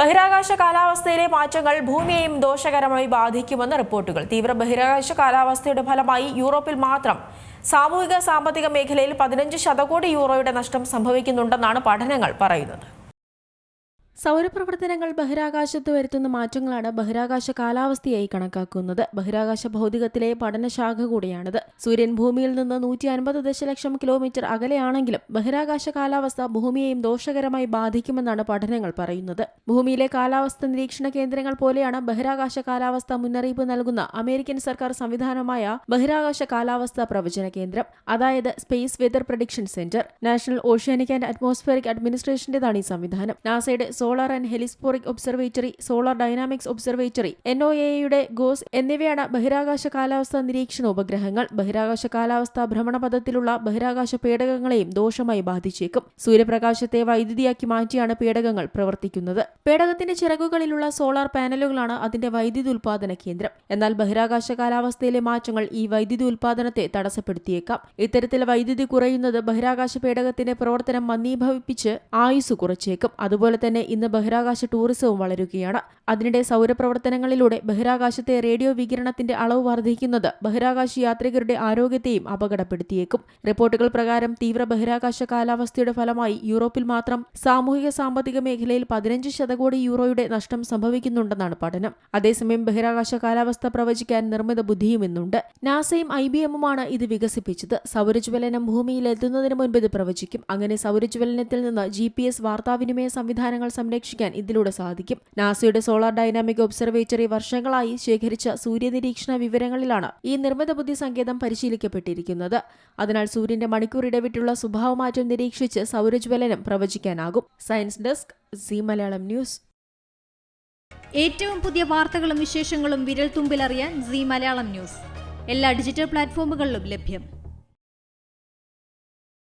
ബഹിരാകാശ കാലാവസ്ഥയിലെ മാറ്റങ്ങൾ ഭൂമിയെയും ദോഷകരമായി ബാധിക്കുമെന്ന് റിപ്പോർട്ടുകൾ. തീവ്ര ബഹിരാകാശ കാലാവസ്ഥയുടെ ഫലമായി യൂറോപ്പിൽ മാത്രം സാമൂഹിക സാമ്പത്തിക മേഖലയിൽ 15 ശതകോടി യൂറോയുടെ നഷ്ടം സംഭവിക്കുന്നുണ്ടെന്നാണ് പഠനങ്ങൾ പറയുന്നത്. സൗരപ്രവർത്തനങ്ങൾ ബഹിരാകാശത്ത് വരുത്തുന്ന മാറ്റങ്ങളാണ് ബഹിരാകാശ കാലാവസ്ഥയായി കണക്കാക്കുന്നത്. ബഹിരാകാശ ഭൗതികത്തിലെ പഠനശാഖ കൂടിയാണിത്. സൂര്യൻ ഭൂമിയിൽ നിന്ന് 150 ദശലക്ഷം കിലോമീറ്റർ അകലെയാണെങ്കിലും ബഹിരാകാശ കാലാവസ്ഥ ഭൂമിയെയും ദോഷകരമായി ബാധിക്കുമെന്നാണ് പഠനങ്ങൾ പറയുന്നത്. ഭൂമിയിലെ കാലാവസ്ഥ നിരീക്ഷണ കേന്ദ്രങ്ങൾ പോലെയാണ് ബഹിരാകാശ കാലാവസ്ഥ മുന്നറിയിപ്പ് നൽകുന്ന അമേരിക്കൻ സർക്കാർ സംവിധാനമായ ബഹിരാകാശ കാലാവസ്ഥാ പ്രവചന കേന്ദ്രം, അതായത് Space Weather Prediction Center. National Oceanic and Atmospheric അഡ്മിനിസ്ട്രേഷന്റേതാണ് ഈ സംവിധാനം. നാസയുടെ Solar and Heliospheric Observatory, Solar Dynamics Observatory, NOAA-യുടെ ഗോസ് എന്നിവയാണ് ബഹിരാകാശ കാലാവസ്ഥാ നിരീക്ഷണ ഉപഗ്രഹങ്ങൾ. ബഹിരാകാശ കാലാവസ്ഥാ ഭ്രമണപഥത്തിലുള്ള ബഹിരാകാശ പേടകങ്ങളെയും ദോഷമായി ബാധിച്ചേക്കും. സൂര്യപ്രകാശത്തെ വൈദ്യുതിയാക്കി മാറ്റിയാണ് പേടകങ്ങൾ പ്രവർത്തിക്കുന്നത്. പേടകത്തിന്റെ ചിറകുകളിലുള്ള സോളാർ പാനലുകളാണ് അതിന്റെ വൈദ്യുതി ഉൽപാദന കേന്ദ്രം. എന്നാൽ ബഹിരാകാശ കാലാവസ്ഥയിലെ മാറ്റങ്ങൾ ഈ വൈദ്യുതി ഉൽപാദനത്തെ തടസ്സപ്പെടുത്തിയേക്കാം. ഇത്തരത്തിൽ വൈദ്യുതി കുറയുന്നത് ബഹിരാകാശ പേടകത്തിന്റെ പ്രവർത്തനം മന്ദീഭവിപ്പിച്ച് ആയുസ് കുറച്ചേക്കും. അതുപോലെ തന്നെ ഇന്ന് ബഹിരാകാശ ടൂറിസവും വളരുകയാണ്. അതിനിടെ സൗരപ്രവർത്തനങ്ങളിലൂടെ ബഹിരാകാശത്തെ റേഡിയോ വികിരണത്തിന്റെ അളവ് വർദ്ധിക്കുന്നത് ബഹിരാകാശ യാത്രികരുടെ ആരോഗ്യത്തെയും അപകടപ്പെടുത്തിയേക്കും. റിപ്പോർട്ടുകൾ പ്രകാരം തീവ്ര ബഹിരാകാശ കാലാവസ്ഥയുടെ ഫലമായി യൂറോപ്പിൽ മാത്രം സാമൂഹിക സാമ്പത്തിക മേഖലയിൽ 15 ശതകോടി യൂറോയുടെ നഷ്ടം സംഭവിക്കുന്നുണ്ടെന്നാണ് പഠനം. അതേസമയം ബഹിരാകാശ കാലാവസ്ഥ പ്രവചിക്കാൻ നിർമ്മിത ബുദ്ധിയും ഇന്നുണ്ട്. നാസയും IBM-ഉമാണ് ഇത് വികസിപ്പിച്ചത്. സൗരജ്വലനം ഭൂമിയിൽ എത്തുന്നതിന് മുൻപ് ഇത് പ്രവചിക്കും. അങ്ങനെ സൗരജ്വലനത്തിൽ നിന്ന് GPS വാർത്താവിനിമയ സംവിധാനങ്ങൾ സംരക്ഷിക്കാൻ ഇതിലൂടെ സാധിക്കും. നാസയുടെ സോളാർ ഡൈനാമിക് ഒബ്സർവേറ്ററി വർഷങ്ങളായി ശേഖരിച്ച സൂര്യനിരീക്ഷണ വിവരങ്ങളിലാണ് ഈ നിർമ്മിത ബുദ്ധി സങ്കേതം പരിശീലിക്കപ്പെട്ടിരിക്കുന്നത്. അതിനാൽ സൂര്യന്റെ മണിക്കൂർ ഇടവിട്ടുള്ള സ്വഭാവമാറ്റം നിരീക്ഷിച്ച് സൗരജ്വലനം പ്രവചിക്കാനാകും. Science desk, Zee Malayalam News. ഏറ്റവും പുതിയ വാർത്തകളും വിശേഷങ്ങളും വിരൽത്തുമ്പിലറിയാൻ സീ മലയാളം ന്യൂസ് എല്ലാ ഡിജിറ്റൽ പ്ലാറ്റ്ഫോമുകളിലും ലഭ്യം.